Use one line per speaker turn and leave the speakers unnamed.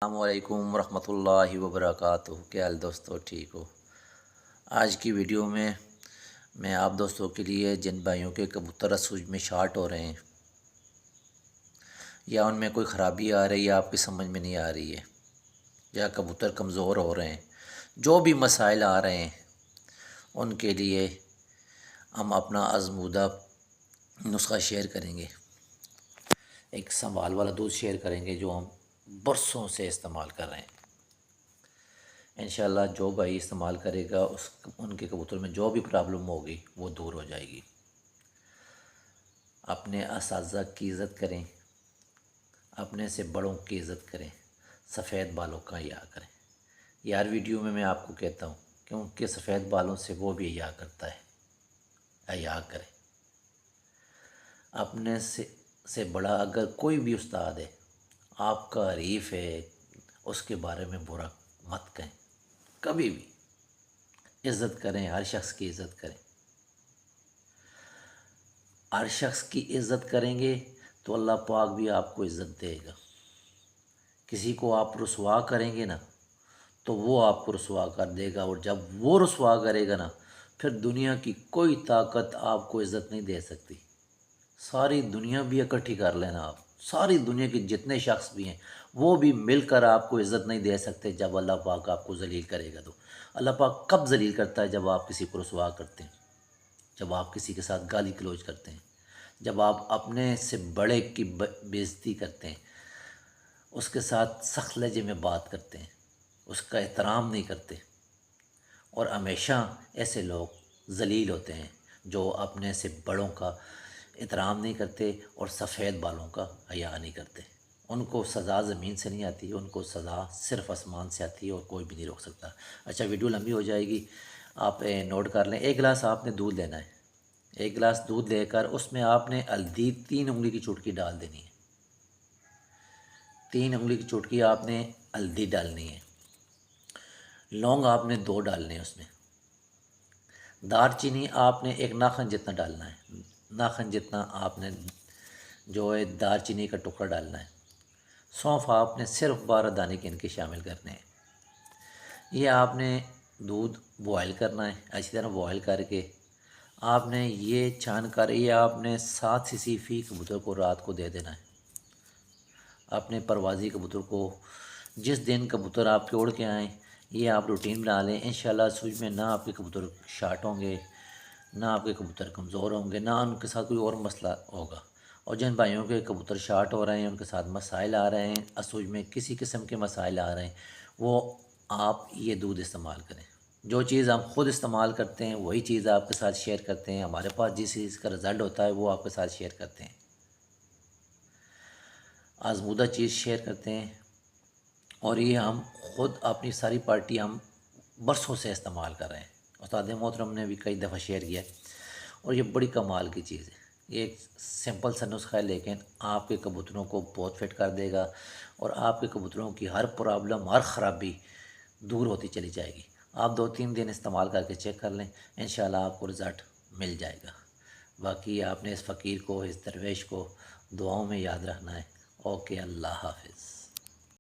السلام علیکم ورحمۃ اللہ وبرکاتہ۔ کیا حال دوستو، ٹھیک ہو؟ آج کی ویڈیو میں آپ دوستوں کے لیے جن بھائیوں کے کبوتر سوج میں شارٹ ہو رہے ہیں یا ان میں کوئی خرابی آ رہی ہے آپ کی سمجھ میں نہیں آ رہی ہے، یا کبوتر کمزور ہو رہے ہیں، جو بھی مسائل آ رہے ہیں ان کے لیے ہم اپنا آزمودہ نسخہ شیئر کریں گے۔ ایک سنبھال والا دودھ شیئر کریں گے جو ہم برسوں سے استعمال کر رہے ہیں۔ انشاءاللہ جو بھائی استعمال کرے گا ان کے کبوتر میں جو بھی پرابلم ہوگی وہ دور ہو جائے گی۔ اپنے اساتذہ کی عزت کریں، اپنے سے بڑوں کی عزت کریں، سفید بالوں کا حیا کریں۔ یار ویڈیو میں آپ کو کہتا ہوں کیونکہ سفید بالوں سے وہ بھی حیا کرتا ہے، حیا کریں۔ اپنے سے بڑا اگر کوئی بھی استاد ہے، آپ کا حریف ہے، اس کے بارے میں برا مت کہیں، کبھی بھی عزت کریں، ہر شخص کی عزت کریں۔ ہر شخص کی عزت کریں گے تو اللہ پاک بھی آپ کو عزت دے گا۔ کسی کو آپ رسوا کریں گے نا تو وہ آپ کو رسوا کر دے گا، اور جب وہ رسوا کرے گا نا پھر دنیا کی کوئی طاقت آپ کو عزت نہیں دے سکتی۔ ساری دنیا بھی اکٹھی کر لینا، آپ ساری دنیا کے جتنے شخص بھی ہیں وہ بھی مل کر آپ کو عزت نہیں دے سکتے جب اللہ پاک آپ کو ذلیل کرے گا۔ تو اللہ پاک کب ذلیل کرتا ہے؟ جب آپ کسی کو رسوا کرتے ہیں، جب آپ کسی کے ساتھ گالی گلوچ کرتے ہیں، جب آپ اپنے سے بڑے کی بےعزتی کرتے ہیں، اس کے ساتھ سخت لہجے میں بات کرتے ہیں، اس کا احترام نہیں کرتے۔ اور ہمیشہ ایسے لوگ ذلیل ہوتے ہیں جو اپنے سے بڑوں کا احترام نہیں کرتے اور سفید بالوں کا حیا نہیں کرتے۔ ان کو سزا زمین سے نہیں آتی، ان کو سزا صرف آسمان سے آتی ہے اور کوئی بھی نہیں روک سکتا۔ اچھا ویڈیو لمبی ہو جائے گی، آپ نوٹ کر لیں۔ ایک گلاس آپ نے دودھ لینا ہے، ایک گلاس دودھ لے کر اس میں آپ نے ہلدی 3 انگلی کی چٹکی ڈال دینی ہے، 3 انگلی کی چٹکی آپ نے ہلدی ڈالنی ہے۔ لونگ آپ نے 2 ڈالنے ہیں اس میں۔ دار چینی آپ نے 1 ناخن جتنا ڈالنا ہے، ناخن جتنا آپ نے جو ہے دار چینی کا ٹکڑا ڈالنا ہے۔ سونف آپ نے صرف 12 دانے کے ان کے شامل کرنے ہیں۔ یہ آپ نے دودھ بوائل کرنا ہے، اچھی طرح بوائل کر کے آپ نے یہ چھان کر یہ آپ نے 7 cc فی کبوتر کو رات کو دے دینا ہے۔ اپنے پروازی کبوتر کو جس دن کبوتر آپ کے اڑ کے آئیں یہ آپ روٹین بنا لیں۔ انشاءاللہ سوج میں نہ آپ کے کبوتر شارٹ ہوں گے، نہ آپ کے کبوتر کمزور ہوں گے، نہ ان کے ساتھ کوئی اور مسئلہ ہوگا۔ اور جن بھائیوں کے کبوتر شارٹ ہو رہے ہیں، ان کے ساتھ مسائل آ رہے ہیں، اسوج میں کسی قسم کے مسائل آ رہے ہیں، وہ آپ یہ دودھ استعمال کریں۔ جو چیز ہم خود استعمال کرتے ہیں وہی چیز آپ کے ساتھ شیئر کرتے ہیں، ہمارے پاس جس چیز کا رزلٹ ہوتا ہے وہ آپ کے ساتھ شیئر کرتے ہیں، آزمودہ چیز شیئر کرتے ہیں۔ اور یہ ہم خود اپنی ساری پارٹی ہم برسوں سے استعمال کر رہے ہیں، استاد محترم نے بھی کئی دفعہ شیئر کیا ہے، اور یہ بڑی کمال کی چیز ہے۔ یہ ایک سمپل سا نسخہ ہے لیکن آپ کے کبوتروں کو بہت فٹ کر دے گا، اور آپ کے کبوتروں کی ہر پرابلم، ہر خرابی دور ہوتی چلی جائے گی۔ آپ 2-3 دن استعمال کر کے چیک کر لیں، انشاءاللہ آپ کو رزلٹ مل جائے گا۔ باقی آپ نے اس فقیر کو، اس درویش کو دعاؤں میں یاد رکھنا ہے۔ اوکے، اللہ حافظ۔